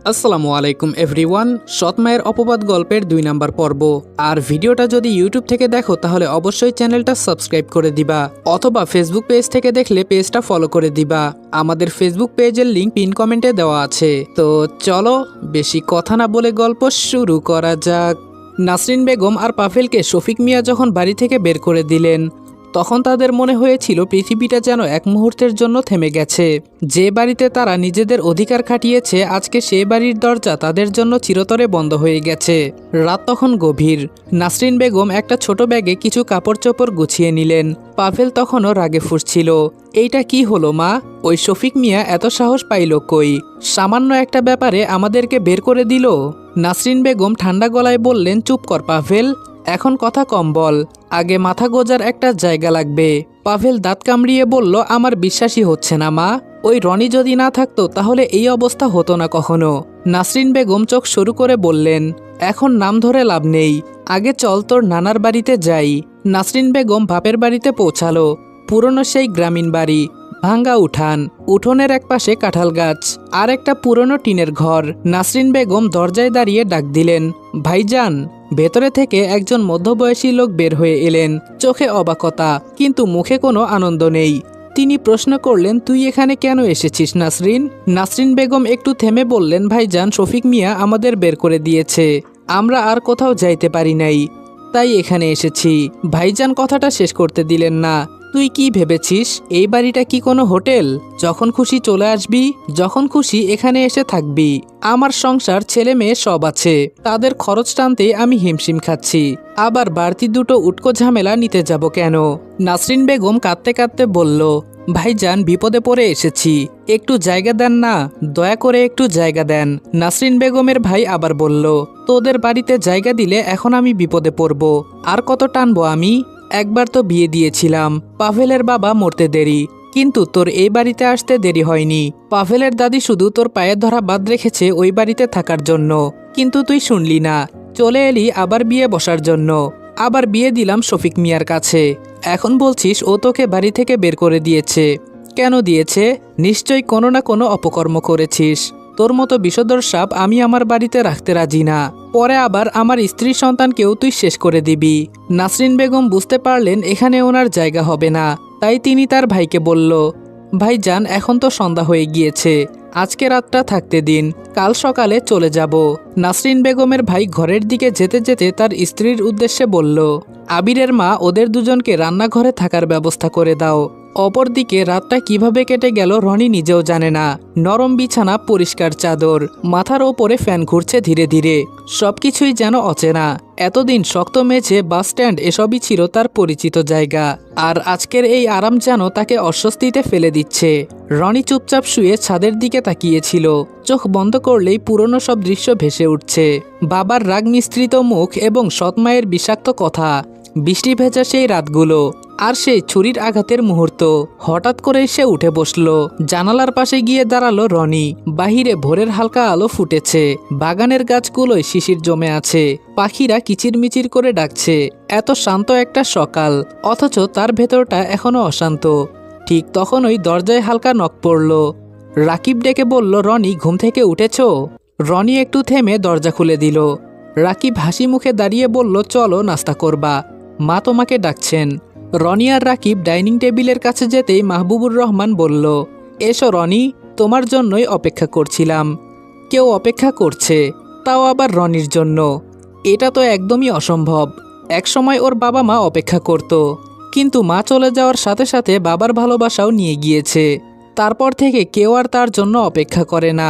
আসসালামু আলাইকুম এভরিওয়ান। সৎ মায়ের অপবাদ গল্পের ২ নাম্বার পর্ব। আর ভিডিওটা যদি ইউটিউব থেকে দেখো তাহলে অবশ্যই চ্যানেলটা সাবস্ক্রাইব করে দিবা, অথবা ফেসবুক পেজ থেকে দেখলে পেজটা ফলো করে দিবা। আমাদের ফেসবুক পেজের লিংক পিন কমেন্টে দেওয়া আছে। তো চলো বেশি কথা না বলে গল্প শুরু করা যাক। নাসরিন বেগম আর পাভেলকে শফিক মিয়া যখন বাড়ি থেকে বের করে দিলেন, তখন তাদের মনে হয়েছিল পৃথিবীটা যেন এক মুহূর্তের জন্য থেমে গেছে। যে বাড়িতে তারা নিজেদের অধিকার খাটিয়েছে, আজকে সেই বাড়ির দরজা তাদের জন্য চিরতরে বন্ধ হয়ে গেছে। রাত তখন গভীর। নাসরিন বেগম একটা ছোট ব্যাগে কিছু কাপড় চোপড় গুছিয়ে নিলেন। পাভেল তখনও রাগে ফুঁসছিল। এইটা কি হলো মা? ওই শফিক মিয়া এত সাহস পাইল কই? সামান্য একটা ব্যাপারে আমাদেরকে বের করে দিল। নাসরিন বেগম ঠান্ডা গলায় বললেন, চুপ কর পাভেল, এখন কথা কম বল, আগে মাথা গোজার একটা জায়গা লাগবে। পাভেল দাঁত কামড়িয়ে বলল, আমার বিশ্বাসই হচ্ছে না মা, ওই রনি যদি না থাকতো তাহলে এই অবস্থা হতো না কখনো। নাসরিন বেগম চোখ শুরু করে বললেন, এখন নাম ধরে লাভ নেই, আগে চল তোর নানার বাড়িতে যাই। নাসরিন বেগম বাপের বাড়িতে পৌঁছালো। পুরনো সেই গ্রামীণ বাড়ি, ভাঙ্গা উঠান, উঠোনের এক পাশে কাঁঠাল গাছ, আর একটা পুরনো টিনের ঘর। নাসরিন বেগম দরজায় দাঁড়িয়ে ডাক দিলেন, ভাইজান। ভেতরে থেকে একজন মধ্যবয়সী লোক বের হয়ে এলেন, চোখে অবাকতা কিন্তু মুখে কোনো আনন্দ নেই। তিনি প্রশ্ন করলেন, তুই এখানে কেন এসেছিস নাসরিন? নাসরিন বেগম একটু থেমে বললেন, ভাইজান, শফিক মিয়া আমাদের বের করে দিয়েছে, আমরা আর কোথাও যাইতে পারি নাই, তাই এখানে এসেছি। ভাইজান কথাটা শেষ করতে দিলেন না। তুই কি ভেবেছিস এই বাড়িটা কি কোনো হোটেল? যখন খুশি চলে আসবি, যখন খুশি এখানে এসে থাকবি। আমার সংসার, ছেলে মেয়ে সব আছে, তাদের খরচ টানতে আমি হিমশিম খাচ্ছি, আবার বাড়তি দুটো উটকো ঝামেলা নিতে যাব কেন? নাসরিন বেগম কাঁদতে কাঁদতে বলল, ভাইজান, বিপদে পড়ে এসেছি, একটু জায়গা দেন না, দয়া করে একটু জায়গা দেন। নাসরিন বেগমের ভাই আবার বলল, তোদের বাড়িতে জায়গা দিলে এখন আমি বিপদে পড়ব, আর কত টানবো আমি? একবার তো বিয়ে দিয়েছিলাম, পাভেলের বাবা মরতে দেরি, কিন্তু তোর এই বাড়িতে আসতে দেরি হয়নি। পাভেলের দাদি শুধু তোর পায়ের ধরা বাদ রেখেছে ওই বাড়িতে থাকার জন্য, কিন্তু তুই শুনলি না, চলে এলি আবার বিয়ে বসার জন্য। আবার বিয়ে দিলাম শফিক মিয়ার কাছে, এখন বলছিস ও তোকে বাড়ি থেকে বের করে দিয়েছে। কেন দিয়েছে? নিশ্চয়ই কোনো না কোনো অপকর্ম করেছিস। তোর মতো বিষধর সাপ আমি আমার বাড়িতে রাখতে রাজি না, পরে আবার আমার স্ত্রী সন্তানকেও তুই শেষ করে দিবি। নাসরিন বেগম বুঝতে পারলেন এখানে ওনার জায়গা হবে না, তাই তিনি তার ভাইকে বলল, ভাইজান, এখন তো সন্ধ্যা হয়ে গিয়েছে, আজকে রাতটা থাকতে দিন, কাল সকালে চলে যাব। নাসরিন বেগমের ভাই ঘরের দিকে যেতে যেতে তার স্ত্রীর উদ্দেশ্যে বলল, আবিরের মা, ওদের দুজনকে রান্নাঘরে থাকার ব্যবস্থা করে দাও। অপরদিকে রাতটা কিভাবে কেটে গেল রনি নিজেও জানে না। নরম বিছানা, পরিষ্কার চাদর, মাথার ওপরে ফ্যান ঘুরছে ধীরে ধীরে, সবকিছুই যেন অচেনা। এতদিন শক্ত মেঝে, বাস স্ট্যান্ড এসবই ছিল তার পরিচিত জায়গা, আর আজকের এই আরাম যেন তাকে অস্বস্তিতে ফেলে দিচ্ছে। রনি চুপচাপ শুয়ে ছাদের দিকে তাকিয়েছিল, চোখ বন্ধ করলেই পুরনো সব দৃশ্য ভেসে উঠছে। বাবার রাগ মিশ্রিত মুখ এবং সৎমায়ের বিষাক্ত কথা, বৃষ্টি ভেজা সেই রাতগুলো, আর সেই ছুরির আঘাতের মুহূর্ত। হঠাৎ করে সে উঠে বসল, জানালার পাশে গিয়ে দাঁড়ালো রনি। বাহিরে ভোরের হালকা আলো ফুটেছে, বাগানের গাছগুলোয় শিশির জমে আছে, পাখিরা কিচিরমিচির করে ডাকছে। এত শান্ত একটা সকাল, অথচ তার ভেতরটা এখনো অশান্ত। ঠিক তখনই দরজায় হালকা নক পড়ল। রাকিব ডেকে বলল, রনি, ঘুম থেকে উঠেছ? রনি একটু থেমে দরজা খুলে দিল। রাকিব হাসি মুখে দাঁড়িয়ে বলল, চলো নাস্তা করবা, মা তোমাকে ডাকছেন। রনি আর রাকিব ডাইনিং টেবিলের কাছে যেতেই মাহবুবুর রহমান বলল, এসো রনি, তোমার জন্যই অপেক্ষা করছিলাম। কেউ অপেক্ষা করছে, তাও আবার রনির জন্য? এটা তো একদমই অসম্ভব। একসময় ওর বাবা মা অপেক্ষা করত, কিন্তু মা চলে যাওয়ার সাথে সাথে বাবার ভালোবাসাও নিয়ে গিয়েছে। তারপর থেকে কেউ আর তার জন্য অপেক্ষা করে না।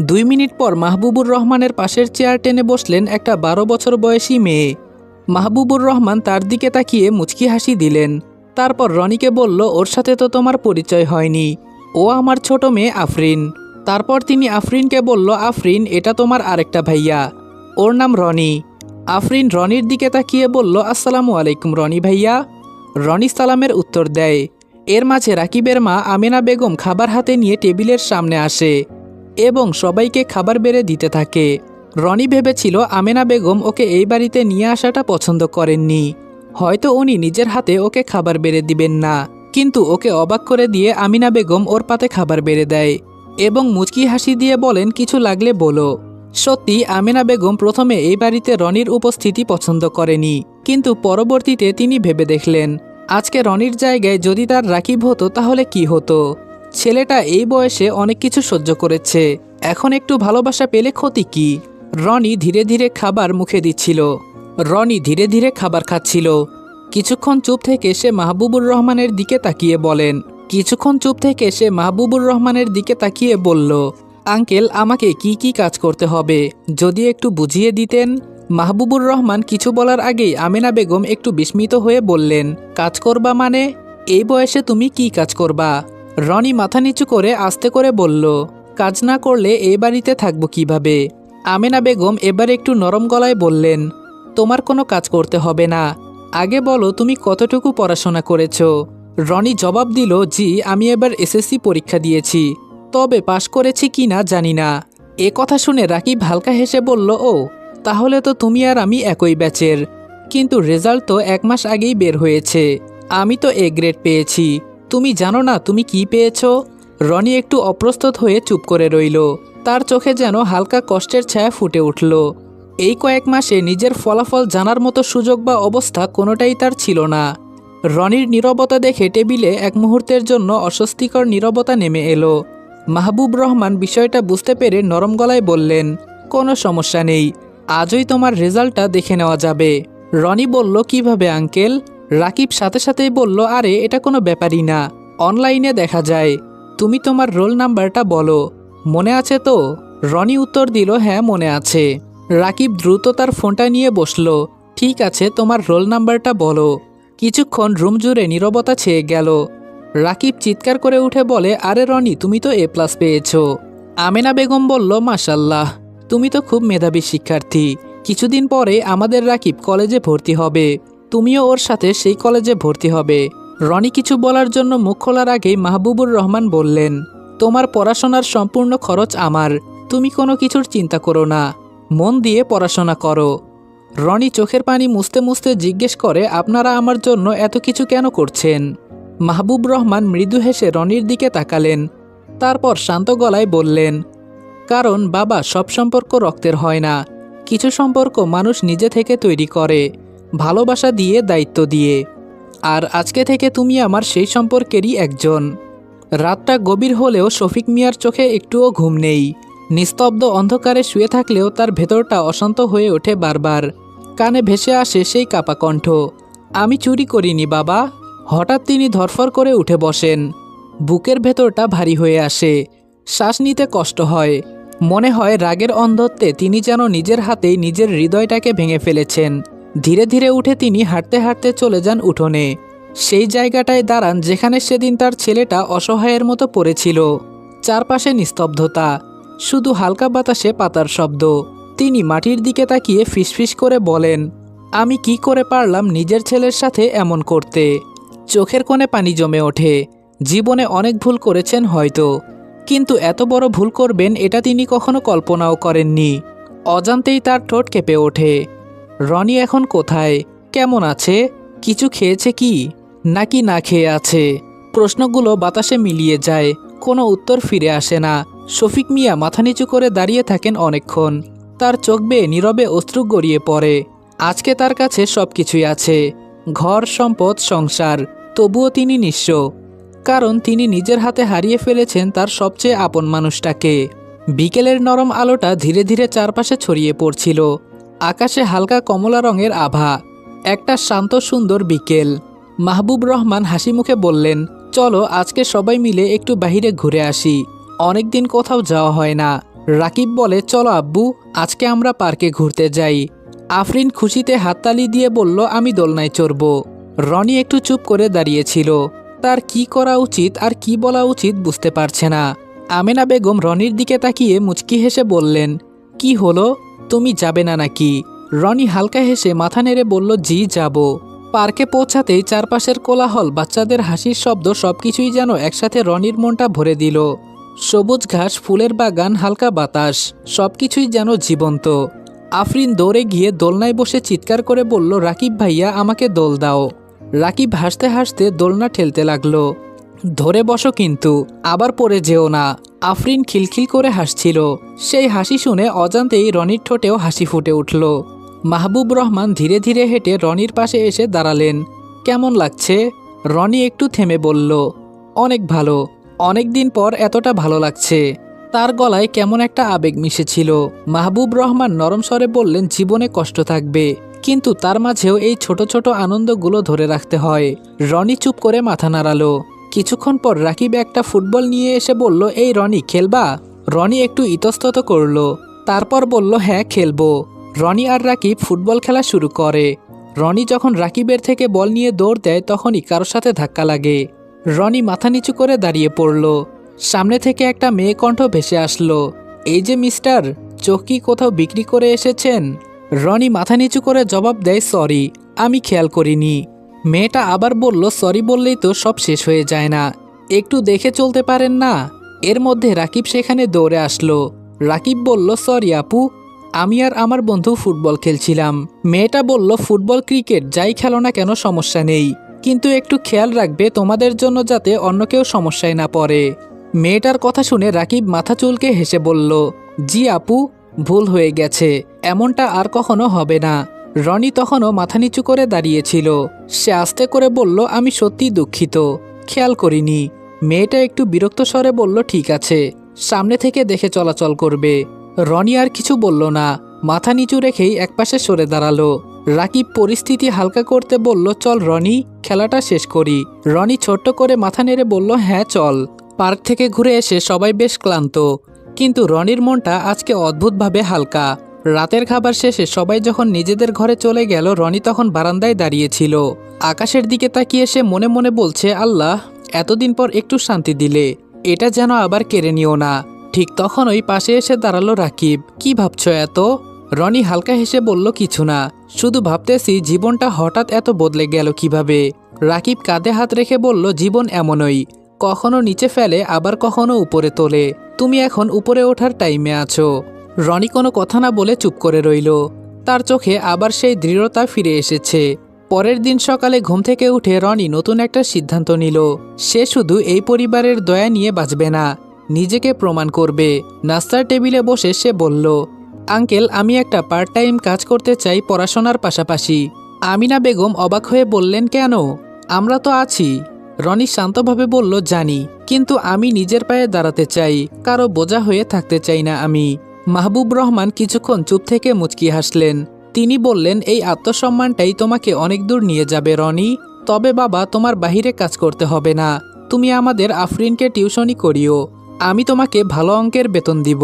2 মিনিট পর মাহবুবুর রহমানের পাশের চেয়ার টেনে বসলেন একটা 12 বছর বয়সী মেয়ে। মাহবুবুর রহমান তার দিকে তাকিয়ে মুচকি হাসি দিলেন। তারপর রনিকে বলল, ওর সাথে তো তোমার পরিচয় হয়নি, ও আমার ছোট মেয়ে আফরিন। তারপর তিনি আফরিনকে বলল, আফরিন, এটা তোমার আরেকটা ভাইয়া, ওর নাম রনি। আফরিন রনির দিকে তাকিয়ে বলল, আসসালামু আলাইকুম রনি ভাইয়া। রনি সালামের উত্তর দেয়। এর মাঝে রাকিবের মা আমেনা বেগম খাবার হাতে নিয়ে টেবিলের সামনে আসে এবং সবাইকে খাবার বেড়ে দিতে থাকে। রনি ভেবেছিল আমেনা বেগম ওকে এই বাড়িতে নিয়ে আসাটা পছন্দ করেননি, হয়তো উনি নিজের হাতে ওকে খাবার বেড়ে দিবেন না, কিন্তু ওকে অবাক করে দিয়ে আমিনা বেগম ওর পাতে খাবার বেড়ে দেয় এবং মুচকি হাসি দিয়ে বলেন, কিছু লাগলে বলো। সত্যি আমেনা বেগম প্রথমে এই বাড়িতে রনির উপস্থিতি পছন্দ করেনি, কিন্তু পরবর্তীতে তিনি ভেবে দেখলেন আজকে রনির জায়গায় যদি তার রাকিব হতো তাহলে কি হতো। ছেলেটা এই বয়সে অনেক কিছু সহ্য করেছে, এখন একটু ভালোবাসা পেলে ক্ষতি কি। রনি ধীরে ধীরে খাবার খাচ্ছিল। কিছুক্ষণ চুপ থেকে সে মাহবুবুর রহমানের দিকে তাকিয়ে বলল, আঙ্কেল, আমাকে কি কি কাজ করতে হবে যদি একটু বুঝিয়ে দিতেন। মাহবুবুর রহমান কিছু বলার আগেই আমেনা বেগম একটু বিস্মিত হয়ে বললেন, কাজ করবা মানে? এই বয়সে তুমি কি কাজ করবা? রনি মাথা নিচু করে আস্তে করে বলল, কাজ না করলে এই বাড়িতে থাকবো কিভাবে। আমেনা বেগম এবার একটু নরম গলায় বললেন, তোমার কোনো কাজ করতে হবে না, আগে বলো তুমি কতটুকু পড়াশোনা করেছো। রনি জবাব দিল, জি, আমি এবার এসএসসি পরীক্ষা দিয়েছি, তবে পাশ করেছি কি না জানি না। এ কথা শুনে রাকিব হালকা হেসে বলল, ও তাহলে তো তুমি আর আমি একই ব্যাচের, কিন্তু রেজাল্ট তো 1 মাস আগেই বের হয়েছে। আমি তো এ গ্রেড পেয়েছি, তুমি জানো না তুমি কি পেয়েছো? রনি একটু অপ্রস্তুত হয়ে চুপ করে রইল, তার চোখে যেন হালকা কষ্টের ছায়া ফুটে উঠল। এই কয়েক মাসে নিজের ফলাফল জানার মতো সুযোগ বা অবস্থা কোনোটাই তার ছিল না। রনির নীরবতা দেখে টেবিলে এক মুহূর্তের জন্য অস্বস্তিকর নীরবতা নেমে এলো। মাহবুব রহমান বিষয়টা বুঝতে পেরে নরম গলায় বললেন, কোনো সমস্যা নেই, আজই তোমার রেজাল্টটা দেখে নেওয়া যাবে। রনি বলল, কিভাবে আঙ্কেল? রাকিব সাথে সাথেই বলল, আরে এটা কোনো ব্যাপারই না, অনলাইনে দেখা যায়। তুমি তোমার রোল নাম্বারটা বলো, মনে আছে তো? রনি উত্তর দিল, হ্যাঁ মনে আছে। রাকিব দ্রুত তার ফোনটা নিয়ে বসল, ঠিক আছে তোমার রোল নাম্বারটা বলো। কিছুক্ষণ রুম জুড়ে নীরবতা ছেয়ে গেল। রাকিব চিৎকার করে উঠে বলে, আরে রনি, তুমি তো A+ পেয়েছো। আমেনা বেগম বলল, মাশাল্লাহ, তুমি তো খুব মেধাবী শিক্ষার্থী। কিছুদিন পরে আমাদের রাকিব কলেজে ভর্তি হবে, তুমিও ওর সাথে সেই কলেজে ভর্তি হবে। রনি কিছু বলার জন্য মুখ খোলার আগেই মাহবুবুর রহমান বললেন, তোমার পড়াশোনার সম্পূর্ণ খরচ আমার, তুমি কোনো কিছুর চিন্তা করো না, মন দিয়ে পড়াশোনা করো। রনি চোখের পানি মুছতে মুছতে জিজ্ঞেস করে, আপনারা আমার জন্য এত কিছু কেন করছেন? মাহবুব রহমান মৃদু হেসে রনির দিকে তাকালেন, তারপর শান্ত গলায় বললেন, কারণ বাবা, সব সম্পর্ক রক্তের হয় না, কিছু সম্পর্ক মানুষ নিজে থেকে তৈরি করে, ভালোবাসা দিয়ে, দায়িত্ব দিয়ে। আর আজকে থেকে তুমি আমার সেই সম্পর্কেরই একজন। রাতটা গভীর হলেও শফিক মিয়ার চোখে একটুও ঘুম নেই। নিস্তব্ধ অন্ধকারে শুয়ে থাকলেও তার ভেতরটা অশান্ত হয়ে ওঠে বারবার। কানে ভেসে আসে সেই কাপা কণ্ঠ, আমি চুরি করিনি বাবা। হঠাৎ তিনি ধরফর করে উঠে বসেন, বুকের ভেতরটা ভারী হয়ে আসে, শ্বাস নিতে কষ্ট হয়। মনে হয় রাগের অন্ধত্বে তিনি যেন নিজের হাতেই নিজের হৃদয়টাকে ভেঙে ফেলেছেন। ধীরে ধীরে উঠে তিনি হাঁটতে হাঁটতে চলে যান উঠোনে, সেই জায়গাটায় দাঁড়ান যেখানে সেদিন তার ছেলেটা অসহায়ের মতো পড়েছিল। চারপাশে নিস্তব্ধতা, শুধু হালকা বাতাসে পাতার শব্দ। তিনি মাটির দিকে তাকিয়ে ফিসফিস করে বলেন, আমি কি করে পারলাম নিজের ছেলের সাথে এমন করতে? চোখের কোণে পানি জমে ওঠে। জীবনে অনেক ভুল করেছেন হয়তো, কিন্তু এত বড় ভুল করবেন এটা তিনি কখনো কল্পনাও করেননি। অজান্তেই তার ঠোঁট কেঁপে ওঠে। রনি এখন কোথায়, কেমন আছে, কিছু খেয়েছে কি, নাকি না খেয়ে আছে? প্রশ্নগুলো বাতাসে মিলিয়ে যায়, কোনো উত্তর ফিরে আসে না। শফিক মিয়া মাথা নিচু করে দাঁড়িয়ে থাকেন অনেকক্ষণ, তার চোখ বেয়ে নীরবে অশ্রু গড়িয়ে পড়ে। আজকে তার কাছে সব কিছুই আছে, ঘর, সম্পদ, সংসার, তবুও তিনি নিঃস্ব, কারণ তিনি নিজের হাতে হারিয়ে ফেলেছেন তার সবচেয়ে আপন মানুষটাকে। বিকেলের নরম আলোটা ধীরে ধীরে চারপাশে ছড়িয়ে পড়ছিল, আকাশে হালকা কমলা রঙের আভা। একটা শান্ত সুন্দর বিকেল। মাহবুব রহমান হাসি মুখে বললেন, চলো আজকে সবাই মিলে একটু বাইরে ঘুরে আসি, অনেকদিন কোথাও যাওয়া হয় না। রাকিব বলে, চলো আব্বু, আজকে আমরা পার্কে ঘুরতে যাই। আফরিন খুশিতে হাততালি দিয়ে বলল, আমি দোলনায় চড়ব। রনি একটু চুপ করে দাঁড়িয়েছিল, তার কি করা উচিত আর কি বলা উচিত বুঝতে পারছে না। আমেনা বেগম রনির দিকে তাকিয়ে মুচকি হেসে বললেন, কি হলো, তুমি যাবে না নাকি? রনি হালকা হেসে মাথা নেড়ে বলল, জি যাব। পার্কে পৌঁছাতেই চারপাশের কোলাহল, বাচ্চাদের হাসির শব্দ সবকিছুই যেন একসাথে রনির মনটা ভরে দিল। সবুজ ঘাস, ফুলের বাগান, হালকা বাতাস, সবকিছুই যেন জীবন্ত। আফরিন দৌড়ে গিয়ে দোলনায় বসে চিৎকার করে বলল, রাকিব ভাইয়া, আমাকে দোল দাও। রাকিব হাসতে হাসতে দোলনা ঠেলতে লাগলো, ধরে বসো কিন্তু, আবার পড়ে যেও না। আফরিন খিলখিল করে হাসছিল। সেই হাসি শুনে অজান্তেই রনির ঠোঁটেও হাসি ফুটে উঠল। মাহবুব রহমান ধীরে ধীরে হেঁটে রনির পাশে এসে দাঁড়ালেন। কেমন লাগছে? রনি একটু থেমে বলল, অনেক ভালো। অনেক দিন পর এতটা ভালো লাগছে। তার গলায় কেমন একটা আবেগ মিশেছিল। মাহবুব রহমান নরম স্বরে বললেন, জীবনে কষ্ট থাকবে, কিন্তু তার মাঝেও এই ছোট ছোট আনন্দগুলো ধরে রাখতে হয়। রনি চুপ করে মাথা নাড়ালো। কিছুক্ষণ পর রাকিব একটা ফুটবল নিয়ে এসে বলল, এই রনি, খেলবা? রনি একটু ইতস্তত করল, তারপর বলল, হ্যাঁ খেলবো। রনি আর রাকিব ফুটবল খেলা শুরু করে। রনি যখন রাকিবের থেকে বল নিয়ে দৌড় দেয় তখনই কারোর সাথে ধাক্কা লাগে। রনি মাথা নিচু করে দাঁড়িয়ে পড়ল। সামনে থেকে একটা মেয়ে কণ্ঠ ভেসে আসলো, এই যে মিস্টার, চোখ কি কোথাও বিক্রি করে এসেছেন? রনি মাথা নিচু করে জবাব দেয়, সরি, আমি খেয়াল করিনি। মেয়েটা আবার বলল, সরি বললেই তো সব শেষ হয়ে যায় না, একটু দেখে চলতে পারেন না? এর মধ্যে রাকিব সেখানে দৌড়ে আসলো। রাকিব বলল, সরি আপু, আমি আর আমার বন্ধু ফুটবল খেলছিলাম। মেয়েটা বলল, ফুটবল ক্রিকেট যাই খেলো না কেন সমস্যা নেই, কিন্তু একটু খেয়াল রাখবে তোমাদের জন্য যাতে অন্য কেউ সমস্যায় না পড়ে। মেয়েটার কথা শুনে রাকিব মাথা চুলকে হেসে বলল, জি আপু, ভুল হয়ে গেছে, এমনটা আর কখনো হবে না। রনি তখনও মাথা নিচু করে দাঁড়িয়েছিল। সে আস্তে করে বলল, আমি সত্যি দুঃখিত, খেয়াল করিনি। মেয়েটা একটু বিরক্ত স্বরে বলল, ঠিক আছে, সামনে থেকে দেখে চলাচল করবে। রনি আর কিছু বলল না, মাথা নিচু রেখেই একপাশে সরে দাঁড়ালো। রাকিব পরিস্থিতি হালকা করতে বলল, চল রনি, খেলাটা শেষ করি। রনি ছোট্ট করে মাথা নেড়ে বলল, হ্যাঁ চল। পার্ক থেকে ঘুরে এসে সবাই বেশ ক্লান্ত, কিন্তু রনির মনটা আজকে অদ্ভুতভাবে হালকা। রাতের খাবার শেষে সবাই যখন নিজেদের ঘরে চলে গেল, রনি তখন বারান্দায় দাঁড়িয়েছিল। আকাশের দিকে তাকিয়ে সে মনে মনে বলছে, আল্লাহ, এতদিন পর একটু শান্তি দিলে, এটা যেন আবার কেড়ে নিও না। ঠিক তখনই পাশে এসে দাঁড়ালো রাকিব। কি ভাবছো এত? রনি হালকা হেসে বলল, কিছু না, শুধু ভাবতেছি জীবনটা হঠাৎ এত বদলে গেল কিভাবে। রাকিব কাঁধে হাত রেখে বলল, জীবন এমনই, কখনো নিচে ফেলে আবার কখনো উপরে তোলে। তুমি এখন উপরে ওঠার টাইমে আছো। রনি কোনো কথা না বলে চুপ করে রইল। তার চোখে আবার সেই দৃঢ়তা ফিরে এসেছে। পরের দিন সকালে ঘুম থেকে উঠে রনি নতুন একটা সিদ্ধান্ত নিল। সে শুধু এই পরিবারের দয়া নিয়ে বাঁচবে না, নিজেকে প্রমাণ করবে। নাস্তার টেবিলে বসে সে বলল, আঙ্কেল, আমি একটা পার্ট টাইম কাজ করতে চাই পড়াশোনার পাশাপাশি। আমিনা বেগম অবাক হয়ে বললেন, কেন? আমরা তো আছি। রনি শান্তভাবে বলল, জানি, কিন্তু আমি নিজের পায়ে দাঁড়াতে চাই, কারো বোঝা হয়ে থাকতে চাই না আমি। মাহবুব রহমান কিছুক্ষণ চুপ থেকে মুচকি হাসলেন। তিনি বললেন, এই আত্মসম্মানটাই তোমাকে অনেক দূর নিয়ে যাবে রনি। তবে বাবা, তোমার বাহিরে কাজ করতে হবে না, তুমি আমাদের আফরিনকে টিউশনি করিও, আমি তোমাকে ভালো অঙ্কের বেতন দিব।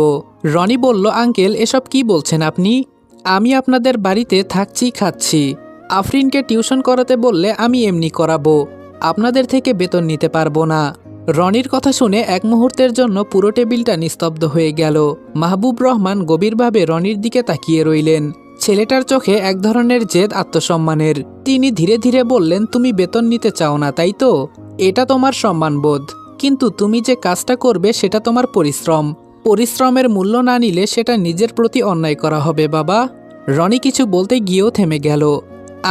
রনি বলল, আঙ্কেল, এসব কি বলছেন আপনি? আমি আপনাদের বাড়িতে থাকছি, খাচ্ছি। আফরিনকে টিউশন করাতে বললে আমি এমনি করাবো, আপনাদের থেকে বেতন নিতে পারবো না। রনির কথা শুনে এক মুহূর্তের জন্য পুরো টেবিলটা নিস্তব্ধ হয়ে গেল। মাহবুব রহমান গভীরভাবে রনির দিকে তাকিয়ে রইলেন। ছেলেটার চোখে এক ধরনের জেদ, আত্মসম্মানের। তিনি ধীরে ধীরে বললেন, তুমি বেতন নিতে চাও না, তাই তো? এটা তোমার সম্মানবোধ, কিন্তু তুমি যে কাজটা করবে সেটা তোমার পরিশ্রম। পরিশ্রমের মূল্য না নিলে সেটা নিজের প্রতি অন্যায় করা হবে বাবা। রনি কিছু বলতে গিয়েও থেমে গেল।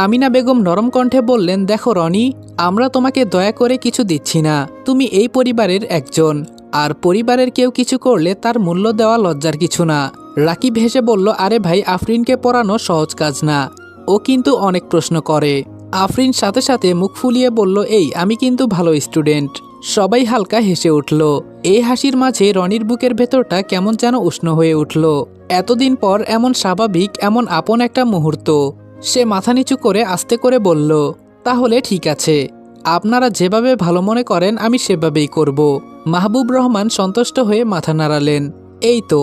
আমিনা বেগম নরম কণ্ঠে বললেন, দেখো রনি, আমরা তোমাকে দয়া করে কিছু দিচ্ছি না, তুমি এই পরিবারের একজন, আর পরিবারের কেউ কিছু করলে তার মূল্য দেওয়া লজ্জার কিছু না। রাকিব হেসে বলল, আরে ভাই, আফরিনকে পড়ানো সহজ কাজ না, ও কিন্তু অনেক প্রশ্ন করে। আফরিন সাথে সাথে মুখ ফুলিয়ে বলল, এই আমি কিন্তু ভালো স্টুডেন্ট। সবাই হালকা হেসে উঠল। এই হাসির মাঝে রনির বুকের ভেতরটা কেমন যেন উষ্ণ হয়ে উঠল। এতদিন পর এমন স্বাভাবিক, এমন আপন একটা মুহূর্ত। সে মাথা নিচু করে আস্তে করে বলল, তাহলে ঠিক আছে, আপনারা যেভাবে ভালো মনে করেন আমি সেভাবেই করব। মাহবুব রহমান সন্তুষ্ট হয়ে মাথা নাড়ালেন। এই তো,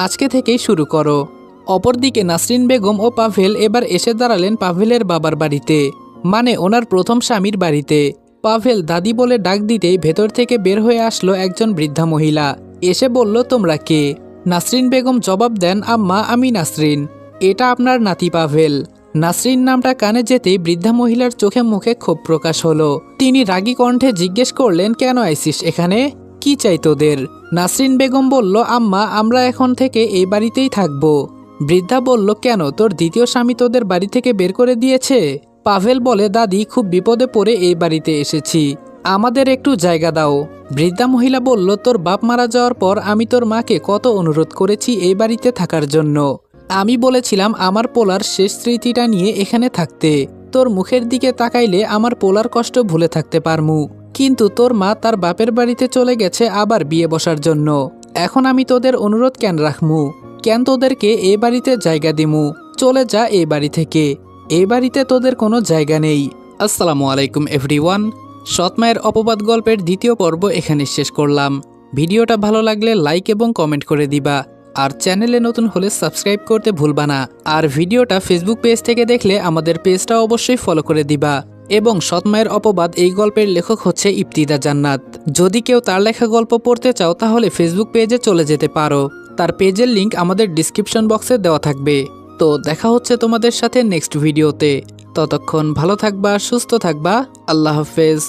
আজকে থেকেই শুরু করো। অপরদিকে নাসরিন বেগম ও পাভেল এবার এসে দাঁড়ালেন পাভেলের বাবার বাড়িতে, মানে ওনার প্রথম স্বামীর বাড়িতে। পাভেল দাদি বলে ডাক দিতেই ভেতর থেকে বের হয়ে আসলো একজন বৃদ্ধা মহিলা। এসে বলল, তোমরা কে? নাসরিন বেগম জবাব দেন, আম্মা, আমি নাসরিন, এটা আপনার নাতি পাভেল। নাসরিন নামটা কানে যেতেই বৃদ্ধা মহিলার চোখে মুখে ক্ষোভ প্রকাশ হলো। তিনি রাগী কণ্ঠে জিজ্ঞেস করলেন, কেন আইসিস এখানে? কি চাই তোদের? নাসরিন বেগম বলল, আম্মা, আমরা এখন থেকে এই বাড়িতেই থাকবো। বৃদ্ধা বলল, কেন, তোর দ্বিতীয় স্বামী তোদের বাড়ি থেকে বের করে দিয়েছে? পাভেল বলে, দাদি, খুব বিপদে পড়ে এই বাড়িতে এসেছি, আমাদের একটু জায়গা দাও। বৃদ্ধা মহিলা বলল, তোর বাপ মারা যাওয়ার পর আমি তোর মাকে কত অনুরোধ করেছি এই বাড়িতে থাকার জন্য। আমি বলেছিলাম আমার পোলার শেষ স্মৃতিটা নিয়ে এখানে থাকতে। তোর মুখের দিকে তাকাইলে আমার পোলার কষ্ট ভুলে থাকতে পারমু। কিন্তু তোর মা তার বাপের বাড়িতে চলে গেছে আবার বিয়ে বসার জন্য। এখন আমি তোদের অনুরোধ কেন রাখমু? কেন তোদেরকে এ বাড়িতে জায়গা দিমু? চলে যা এই বাড়ি থেকে। এই বাড়িতে তোদের কোনো জায়গা নেই। আসসালামু আলাইকুম এভরিওয়ান। সৎ মায়ের অপবাদ গল্পের দ্বিতীয় পর্ব এখানে শেষ করলাম। ভিডিওটা ভালো লাগলে লাইক এবং কমেন্ট করে দিবা। আর চ্যানেলে নতুন হলে সাবস্ক্রাইব করতে ভুলবা না। আর ভিডিওটা ফেসবুক পেজ থেকে দেখলে আমাদের পেজটা অবশ্যই ফলো করে দিবা। এবং সৎ মায়ের অপবাদ এই গল্পের লেখক হচ্ছে ইফতিদা জান্নাত। যদি কেউ তার লেখা গল্প পড়তে চাও তাহলে ফেসবুক পেজে চলে যেতে পারো। তার পেজের লিংক আমাদের ডিসক্রিপশন বক্সে দেওয়া থাকবে। তো দেখা হচ্ছে তোমাদের সাথে নেক্সট ভিডিওতে। ততক্ষণ ভালো থাকবা, সুস্থ থাকবা। আল্লাহ হাফেজ।